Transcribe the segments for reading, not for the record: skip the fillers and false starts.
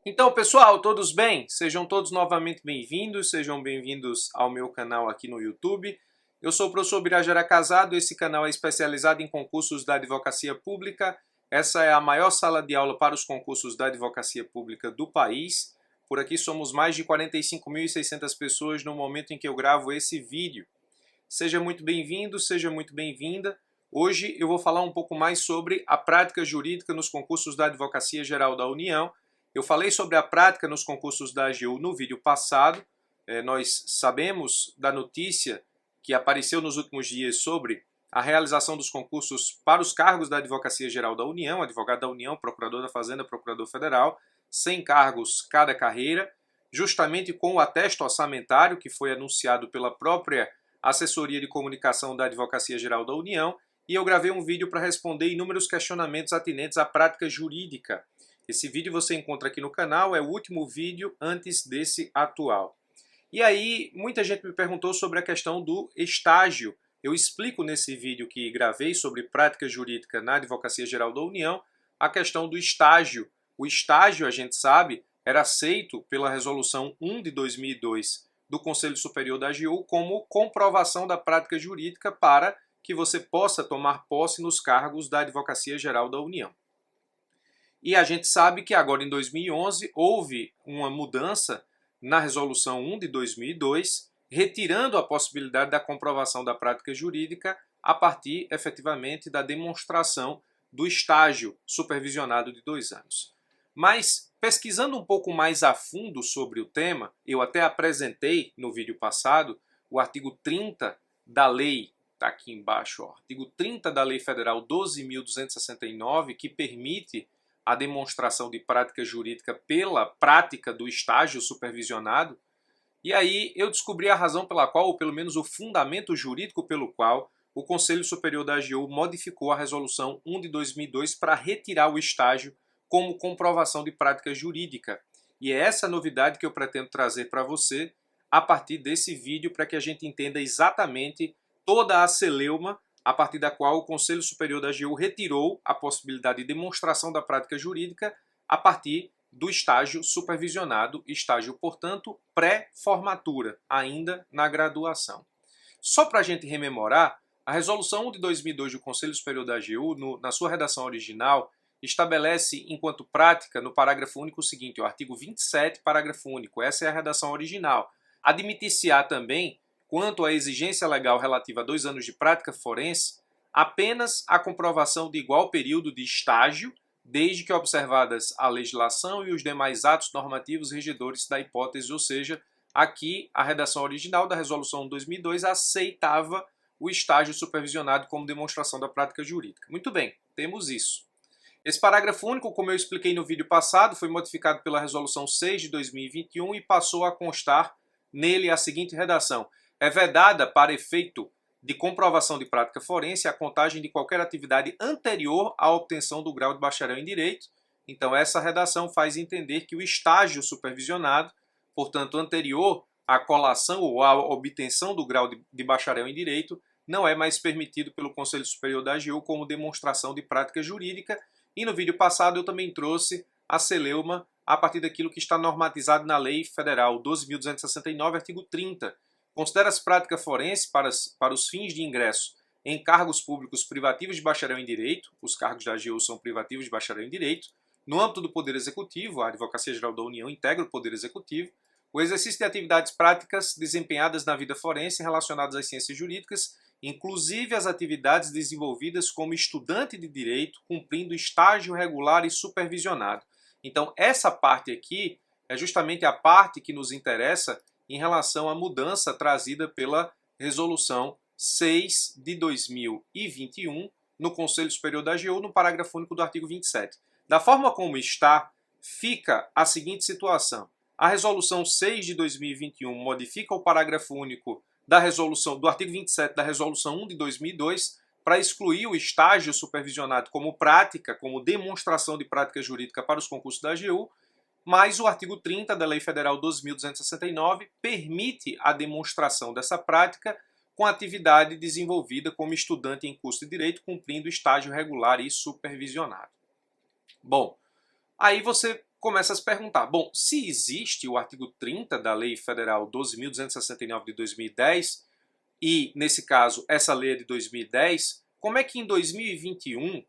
Então, pessoal, todos bem? Sejam todos novamente bem-vindos, sejam bem-vindos ao meu canal aqui no YouTube. Eu sou o professor Birajara Casado, esse canal é especializado em concursos da advocacia pública. Essa é a maior sala de aula para os concursos da advocacia pública do país. Por aqui somos mais de 45.600 pessoas no momento em que eu gravo esse vídeo. Seja muito bem-vindo, seja muito bem-vinda. Hoje eu vou falar um pouco mais sobre a prática jurídica nos concursos da Advocacia Geral da União. Eu falei sobre a prática nos concursos da AGU no vídeo passado. Nós sabemos da notícia que apareceu nos últimos dias sobre a realização dos concursos para os cargos da Advocacia Geral da União, advogado da União, procurador da Fazenda, procurador federal, 100 cargos cada carreira, justamente com o atesto orçamentário que foi anunciado pela própria Assessoria de Comunicação da Advocacia Geral da União, e eu gravei um vídeo para responder inúmeros questionamentos atinentes à prática jurídica. Esse vídeo você encontra aqui no canal, é o último vídeo antes desse atual. E aí, muita gente me perguntou sobre a questão do estágio. Eu explico nesse vídeo que gravei sobre prática jurídica na Advocacia Geral da União, a questão do estágio. O estágio, a gente sabe, era aceito pela Resolução 1 de 2002 do Conselho Superior da AGU como comprovação da prática jurídica para que você possa tomar posse nos cargos da Advocacia Geral da União. E a gente sabe que agora em 2011 houve uma mudança na Resolução 1 de 2002, retirando a possibilidade da comprovação da prática jurídica a partir, efetivamente, da demonstração do estágio supervisionado de 2 anos. Mas, pesquisando um pouco mais a fundo sobre o tema, eu até apresentei no vídeo passado o artigo 30 da lei, está aqui embaixo, artigo 30 da Lei Federal 12.269, que permite a demonstração de prática jurídica pela prática do estágio supervisionado. E aí eu descobri a razão pela qual, ou pelo menos o fundamento jurídico pelo qual, o Conselho Superior da AGU modificou a Resolução 1 de 2002 para retirar o estágio como comprovação de prática jurídica. E é essa novidade que eu pretendo trazer para você a partir desse vídeo, para que a gente entenda exatamente toda a celeuma a partir da qual o Conselho Superior da AGU retirou a possibilidade de demonstração da prática jurídica a partir do estágio supervisionado, estágio, portanto, pré-formatura, ainda na graduação. Só para a gente rememorar, a Resolução 1 de 2002 do Conselho Superior da AGU, na sua redação original, estabelece, enquanto prática, no parágrafo único o seguinte, o artigo 27, parágrafo único, essa é a redação original. Admitir-se-á também, quanto à exigência legal relativa a 2 anos de prática forense, apenas a comprovação de igual período de estágio, desde que observadas a legislação e os demais atos normativos regedores da hipótese, ou seja, aqui a redação original da Resolução 2002 aceitava o estágio supervisionado como demonstração da prática jurídica. Muito bem, temos isso. Esse parágrafo único, como eu expliquei no vídeo passado, foi modificado pela Resolução 6 de 2021 e passou a constar nele a seguinte redação: é vedada, para efeito de comprovação de prática forense, a contagem de qualquer atividade anterior à obtenção do grau de bacharel em Direito. Então, essa redação faz entender que o estágio supervisionado, portanto, anterior à colação ou à obtenção do grau de bacharel em Direito, não é mais permitido pelo Conselho Superior da AGU como demonstração de prática jurídica. E no vídeo passado eu também trouxe a celeuma a partir daquilo que está normatizado na Lei Federal 12.269, artigo 30, considera-se prática forense para os fins de ingresso em cargos públicos privativos de bacharel em Direito, os cargos da AGU são privativos de bacharel em Direito, no âmbito do Poder Executivo, a Advocacia Geral da União integra o Poder Executivo, o exercício de atividades práticas desempenhadas na vida forense relacionadas às ciências jurídicas, inclusive as atividades desenvolvidas como estudante de Direito, cumprindo estágio regular e supervisionado. Então, essa parte aqui é justamente a parte que nos interessa em relação à mudança trazida pela Resolução 6 de 2021 no Conselho Superior da AGU, no parágrafo único do artigo 27. Da forma como está, fica a seguinte situação. A Resolução 6 de 2021 modifica o parágrafo único do artigo 27 da Resolução 1 de 2002 para excluir o estágio supervisionado como prática, como demonstração de prática jurídica para os concursos da AGU, mas o artigo 30 da Lei Federal 12.269 permite a demonstração dessa prática com atividade desenvolvida como estudante em curso de Direito, cumprindo estágio regular e supervisionado. Bom, aí você começa a se perguntar, bom, se existe o artigo 30 da Lei Federal 12.269 de 2010, e, nesse caso, essa lei é de 2010, como é que em 2021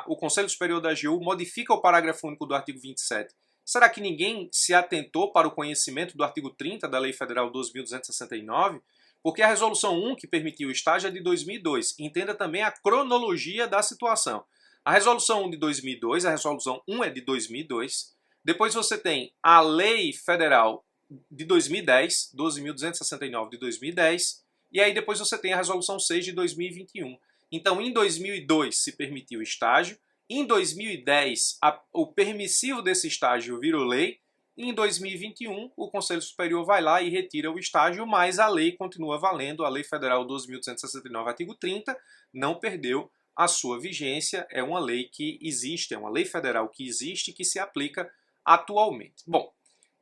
o Conselho Superior da AGU modifica o parágrafo único do artigo 27? Será que ninguém se atentou para o conhecimento do artigo 30 da Lei Federal 12.269? Porque a Resolução 1, que permitiu o estágio, é de 2002. Entenda também a cronologia da situação. A Resolução 1 de 2002, a Resolução 1 é de 2002. Depois você tem a Lei Federal de 2010, 12.269 de 2010. E aí depois você tem a Resolução 6 de 2021. Então, em 2002 se permitiu o estágio. Em 2010, o permissivo desse estágio virou lei. Em 2021, o Conselho Superior vai lá e retira o estágio, mas a lei continua valendo. A Lei Federal 12.269, artigo 30, não perdeu a sua vigência. É uma lei que existe, é uma lei federal que existe e que se aplica atualmente. Bom,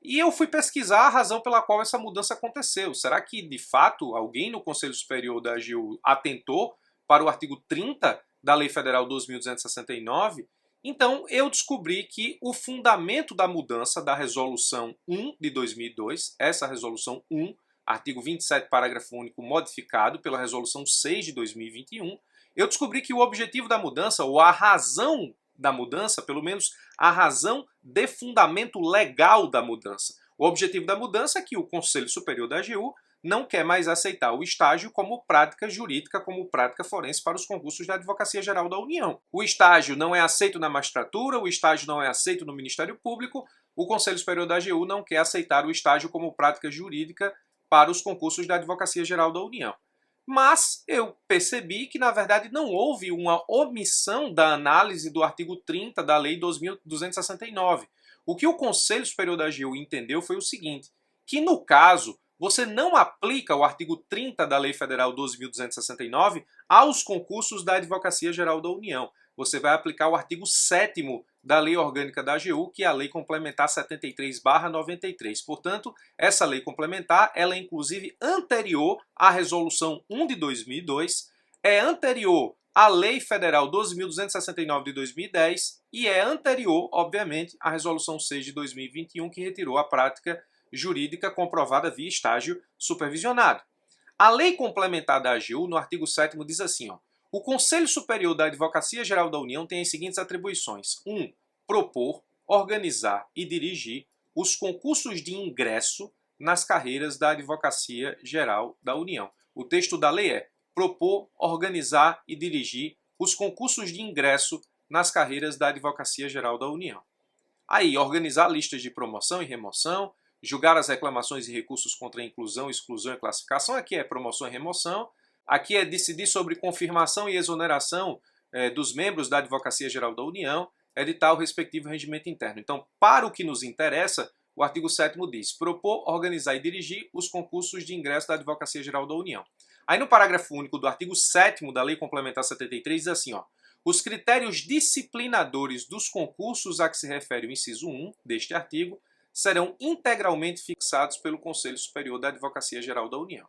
e eu fui pesquisar a razão pela qual essa mudança aconteceu. Será que, de fato, alguém no Conselho Superior da AGU atentou para o artigo 30 da Lei Federal 12.269? Então, eu descobri que o fundamento da mudança da Resolução 1 de 2002, essa Resolução 1, artigo 27, parágrafo único, modificado pela Resolução 6 de 2021, eu descobri que o objetivo da mudança, ou a razão da mudança, pelo menos a razão de fundamento legal da mudança. O objetivo da mudança é que o Conselho Superior da AGU não quer mais aceitar o estágio como prática jurídica, como prática forense para os concursos da Advocacia Geral da União. O estágio não é aceito na magistratura, o estágio não é aceito no Ministério Público, o Conselho Superior da AGU não quer aceitar o estágio como prática jurídica para os concursos da Advocacia Geral da União. Mas eu percebi que, na verdade, não houve uma omissão da análise do artigo 30 da Lei 12.269. O que o Conselho Superior da AGU entendeu foi o seguinte, que no caso, você não aplica o artigo 30 da Lei Federal 12.269 aos concursos da Advocacia Geral da União. Você vai aplicar o artigo 7º da Lei Orgânica da AGU, que é a Lei Complementar 73/93. Portanto, essa lei complementar, ela é inclusive anterior à Resolução 1 de 2002, é anterior à Lei Federal 12.269 de 2010 e é anterior, obviamente, à Resolução 6 de 2021, que retirou a prática jurídica comprovada via estágio supervisionado. A Lei Complementar da AGU, no artigo 7º, diz assim, o Conselho Superior da Advocacia Geral da União tem as seguintes atribuições. 1. Propor, organizar e dirigir os concursos de ingresso nas carreiras da Advocacia Geral da União. O texto da lei é propor, organizar e dirigir os concursos de ingresso nas carreiras da Advocacia Geral da União. Aí, organizar listas de promoção e remoção, julgar as reclamações e recursos contra a inclusão, exclusão e classificação. Aqui é promoção e remoção. Aqui é decidir sobre confirmação e exoneração dos membros da Advocacia Geral da União, editar o respectivo regimento interno. Então, para o que nos interessa, o artigo 7º diz propor, organizar e dirigir os concursos de ingresso da Advocacia Geral da União. Aí no parágrafo único do artigo 7º da Lei Complementar 73 diz assim, os critérios disciplinadores dos concursos a que se refere o inciso 1 deste artigo serão integralmente fixados pelo Conselho Superior da Advocacia Geral da União.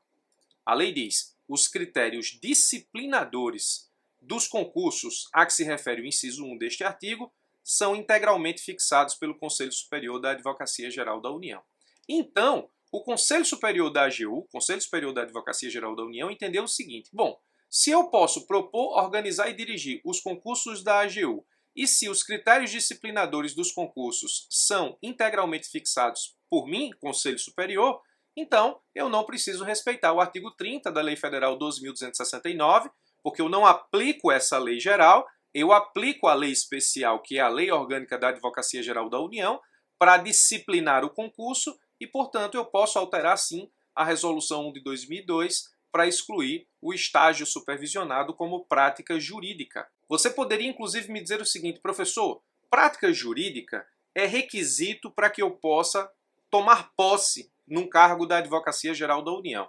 A lei diz, os critérios disciplinadores dos concursos a que se refere o inciso 1 deste artigo são integralmente fixados pelo Conselho Superior da Advocacia Geral da União. Então, o Conselho Superior da AGU, Conselho Superior da Advocacia Geral da União, entendeu o seguinte, bom, se eu posso propor, organizar e dirigir os concursos da AGU, e se os critérios disciplinadores dos concursos são integralmente fixados por mim, Conselho Superior, então eu não preciso respeitar o artigo 30 da Lei Federal 12.269, porque eu não aplico essa lei geral, eu aplico a lei especial, que é a Lei Orgânica da Advocacia Geral da União, para disciplinar o concurso e, portanto, eu posso alterar, sim, a Resolução 1 de 2002 para excluir o estágio supervisionado como prática jurídica. Você poderia, inclusive, me dizer o seguinte, professor, prática jurídica é requisito para que eu possa tomar posse num cargo da Advocacia Geral da União.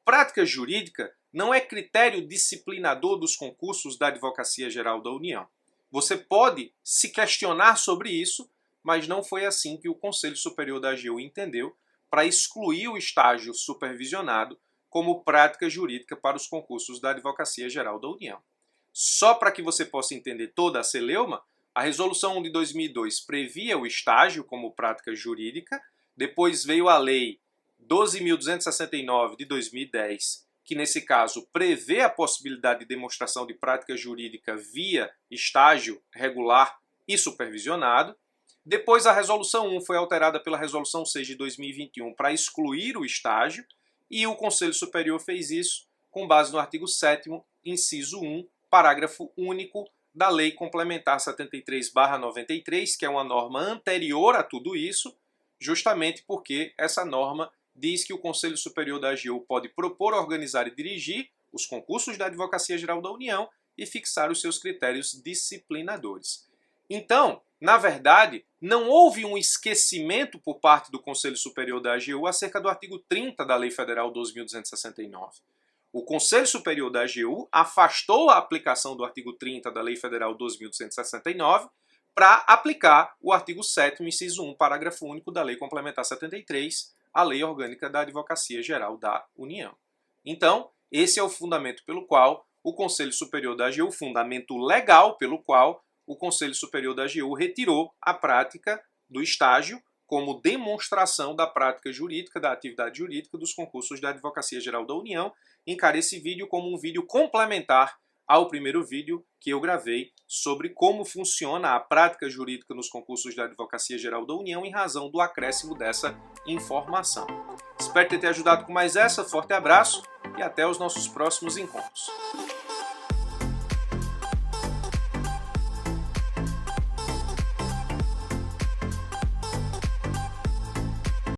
Prática jurídica não é critério disciplinador dos concursos da Advocacia Geral da União. Você pode se questionar sobre isso, mas não foi assim que o Conselho Superior da AGU entendeu para excluir o estágio supervisionado como prática jurídica para os concursos da Advocacia Geral da União. Só para que você possa entender toda a celeuma, A Resolução 1 de 2002 previa o estágio como prática jurídica, depois veio a Lei 12.269 de 2010, que nesse caso prevê a possibilidade de demonstração de prática jurídica via estágio regular e supervisionado. Depois a Resolução 1 foi alterada pela Resolução 6 de 2021 para excluir o estágio, e o Conselho Superior fez isso com base no artigo 7º, inciso 1, parágrafo único da Lei Complementar 73/93, que é uma norma anterior a tudo isso, justamente porque essa norma diz que o Conselho Superior da AGU pode propor, organizar e dirigir os concursos da Advocacia Geral da União e fixar os seus critérios disciplinadores. Então, na verdade, não houve um esquecimento por parte do Conselho Superior da AGU acerca do artigo 30 da Lei Federal 12.269. O Conselho Superior da AGU afastou a aplicação do artigo 30 da Lei Federal 12.269 para aplicar o artigo 7º, inciso 1, parágrafo único da Lei Complementar 73, a Lei Orgânica da Advocacia Geral da União. Então, esse é o fundamento pelo qual o Conselho Superior da AGU, fundamento legal pelo qual o Conselho Superior da AGU retirou a prática do estágio como demonstração da prática jurídica, da atividade jurídica dos concursos da Advocacia Geral da União. Encare esse vídeo como um vídeo complementar ao primeiro vídeo que eu gravei sobre como funciona a prática jurídica nos concursos da Advocacia Geral da União em razão do acréscimo dessa informação. Espero ter te ajudado com mais essa, forte abraço e até os nossos próximos encontros.